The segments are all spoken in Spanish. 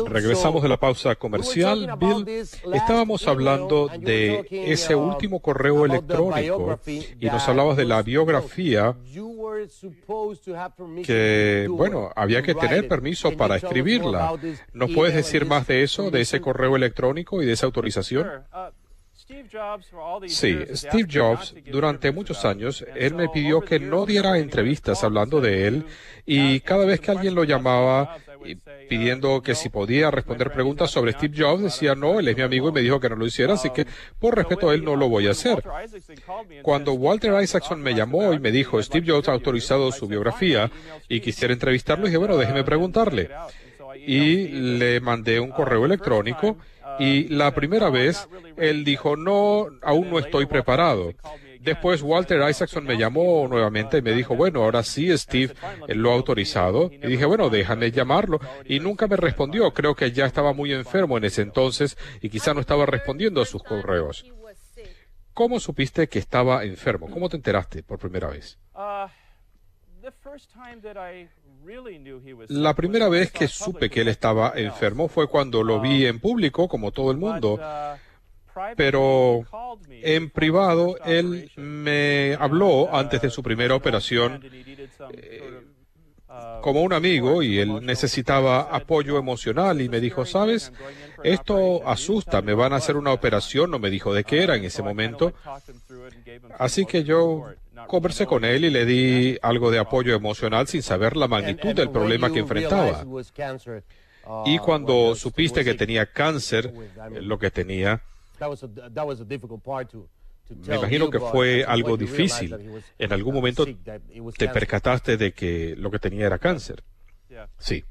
Regresamos de la pausa comercial. Bill, estábamos hablando de ese último correo electrónico y nos hablabas de la biografía que, bueno, había que tener permiso para escribirla. ¿Nos puedes decir más de eso, de ese correo electrónico y de esa autorización? Sí, Steve Jobs, durante muchos años, él me pidió que no diera entrevistas hablando de él, y cada vez que alguien lo llamaba pidiendo que si podía responder preguntas sobre Steve Jobs, decía, no, él es mi amigo y me dijo que no lo hiciera, así que por respeto a él no lo voy a hacer. Cuando Walter Isaacson me llamó y me dijo, Steve Jobs ha autorizado su biografía y quisiera entrevistarlo, dije, bueno, déjeme preguntarle. Y le mandé un correo electrónico. Y la primera vez, él dijo, no, aún no estoy preparado. Después Walter Isaacson me llamó nuevamente y me dijo, bueno, ahora sí, Steve lo ha autorizado. Y dije, bueno, déjame llamarlo. Y nunca me respondió. Creo que ya estaba muy enfermo en ese entonces y quizá no estaba respondiendo a sus correos. ¿Cómo supiste que estaba enfermo? ¿Cómo te enteraste por primera vez? La primera vez que supe que él estaba enfermo fue cuando lo vi en público, como todo el mundo, pero en privado él me habló antes de su primera operación como un amigo, y él necesitaba apoyo emocional y me dijo, ¿sabes? Esto asusta, me van a hacer una operación, no me dijo de qué era en ese momento. Así que yo conversé con él y le di algo de apoyo emocional sin saber la magnitud del problema que enfrentaba. Y cuando supiste que tenía cáncer, lo que tenía, me imagino que fue algo difícil. En algún momento te percataste de que lo que tenía era cáncer. Sí.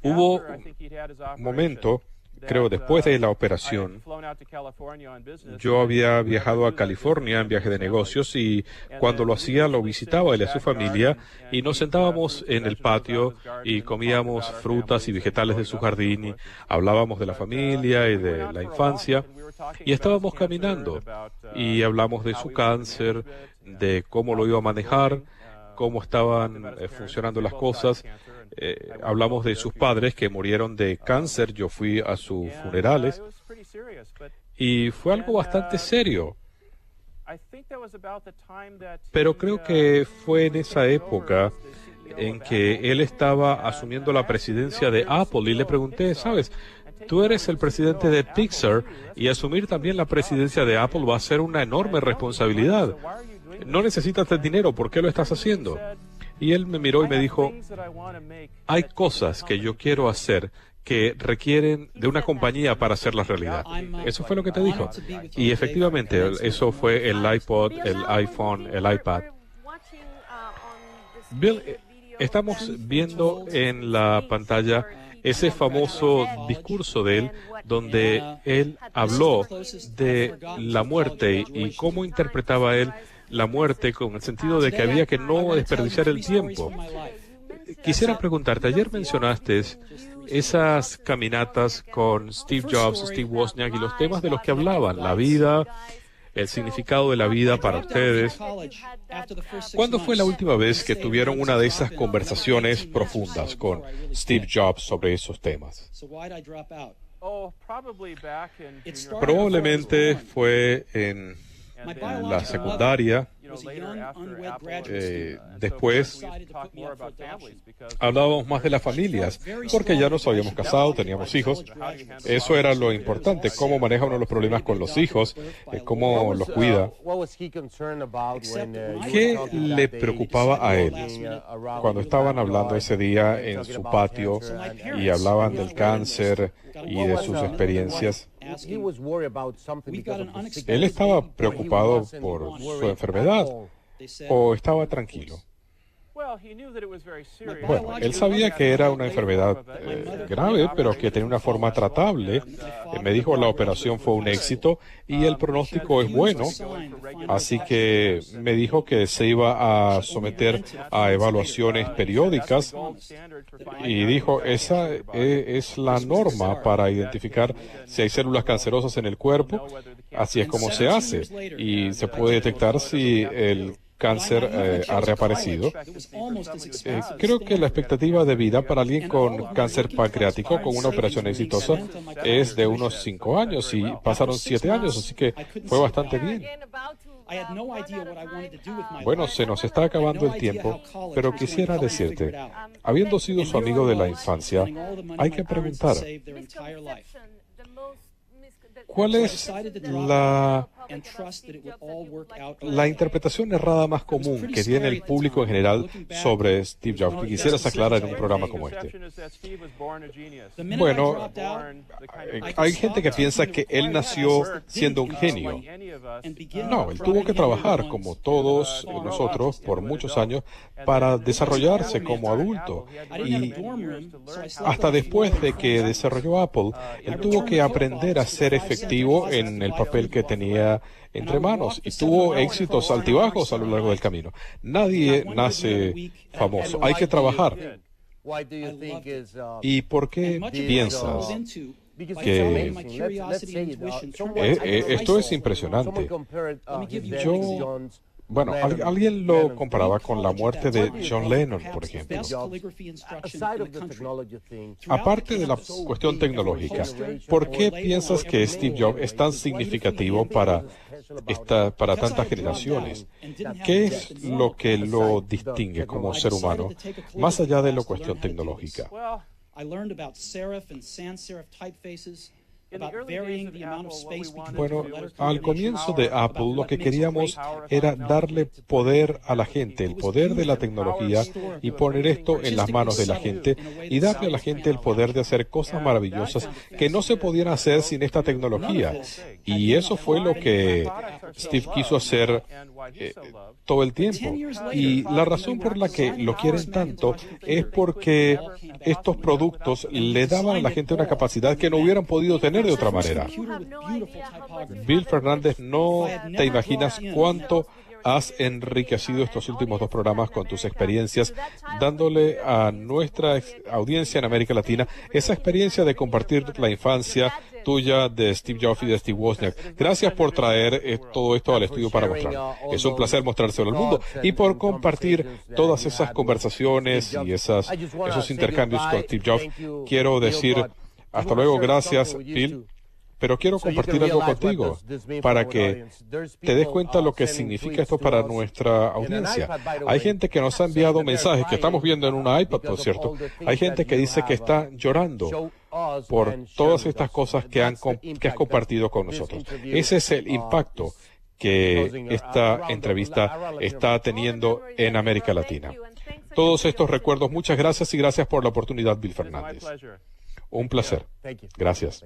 Hubo un momento, creo después de la operación, yo había viajado a California en viaje de negocios y cuando lo hacía lo visitaba él y a su familia y nos sentábamos en el patio y comíamos frutas y vegetales de su jardín y hablábamos de la familia y de la infancia y estábamos caminando y hablamos de su cáncer, de cómo lo iba a manejar, cómo estaban funcionando las cosas. Hablamos de sus padres que murieron de cáncer. Yo fui a sus funerales y fue algo bastante serio. Pero creo que fue en esa época en que él estaba asumiendo la presidencia de Apple y le pregunté, ¿sabes? Tú eres el presidente de Pixar y asumir también la presidencia de Apple va a ser una enorme responsabilidad. No necesitas el dinero, ¿por qué lo estás haciendo? Y él me miró y me dijo, hay cosas que yo quiero hacer que requieren de una compañía para hacerlas realidad. Eso fue lo que te dijo. Y efectivamente, eso fue el iPod, el iPhone, el iPad. Bill, estamos viendo en la pantalla ese famoso discurso de él, donde él habló de la muerte y cómo interpretaba él la muerte con el sentido de que había que no desperdiciar el tiempo. Quisiera preguntarte, ayer mencionaste esas caminatas con Steve Jobs, Steve Wozniak y los temas de los que hablaban, la vida, el significado de la vida para ustedes. ¿Cuándo fue la última vez que tuvieron una de esas conversaciones profundas con Steve Jobs sobre esos temas? Probablemente fue en la secundaria. Después hablábamos más de las familias, porque ya nos habíamos casado, teníamos hijos. Eso era lo importante, cómo maneja uno los problemas con los hijos, cómo los cuida. ¿Qué le preocupaba a él cuando estaban hablando ese día en su patio y hablaban del cáncer y de sus experiencias? ¿Él estaba preocupado por su enfermedad o estaba tranquilo? Bueno, él sabía que era una enfermedad grave, pero que tenía una forma tratable. Me dijo la operación fue un éxito y el pronóstico es bueno, así que me dijo que se iba a someter a evaluaciones periódicas y dijo, esa es la norma para identificar si hay células cancerosas en el cuerpo, así es como se hace y se puede detectar si el cáncer ha reaparecido. Creo que la expectativa de vida para alguien con cáncer pancreático con una operación exitosa es de unos 5 años y pasaron 7 años, así que fue bastante bien. Bueno, se nos está acabando el tiempo, pero quisiera decirte, habiendo sido su amigo de la infancia, hay que preguntar, ¿cuál es la interpretación errada más común que tiene el público en general sobre Steve Jobs, que quisieras aclarar en un programa como este? Bueno, hay gente que piensa que él nació siendo un genio. No, él tuvo que trabajar, como todos nosotros, por muchos años para desarrollarse como adulto. Y hasta después de que desarrolló Apple, él tuvo que aprender a ser efectivo en el papel que tenía entre manos y tuvo éxitos altibajos a lo largo del camino. Nadie nace famoso, hay que trabajar. ¿Y por qué piensas que esto es impresionante? Bueno, alguien lo comparaba con la muerte de John Lennon, por ejemplo. Aparte de la cuestión tecnológica, ¿por qué piensas que Steve Jobs es tan significativo para tantas generaciones? ¿Qué es lo que lo distingue como ser humano, más allá de la cuestión tecnológica? Bueno, al comienzo de Apple lo que queríamos era darle poder a la gente, el poder de la tecnología, y poner esto en las manos de la gente y darle a la gente el poder de hacer cosas maravillosas que no se podían hacer sin esta tecnología. Y eso fue lo que Steve quiso hacer todo el tiempo. Y la razón por la que lo quieren tanto es porque estos productos le daban a la gente una capacidad que no hubieran podido tener de otra manera. Bill Fernández, no te imaginas cuánto has enriquecido estos últimos 2 programas con tus experiencias, dándole a nuestra audiencia en América Latina esa experiencia de compartir la infancia tuya, de Steve Jobs y de Steve Wozniak. Gracias por traer todo esto al estudio para mostrar. Es un placer mostrárselo al mundo y por compartir todas esas conversaciones y esos intercambios con Steve Jobs. Quiero decir hasta luego, gracias, Bill. Pero quiero compartir algo contigo para que te des cuenta lo que significa esto para nuestra audiencia. Hay gente que nos ha enviado mensajes que estamos viendo en una iPad, por cierto. Hay gente que dice que está llorando por todas estas cosas que has compartido con nosotros. Ese es el impacto que esta entrevista está teniendo en América Latina. Todos estos recuerdos, muchas gracias y gracias por la oportunidad, Bill Fernández. Un placer. Gracias.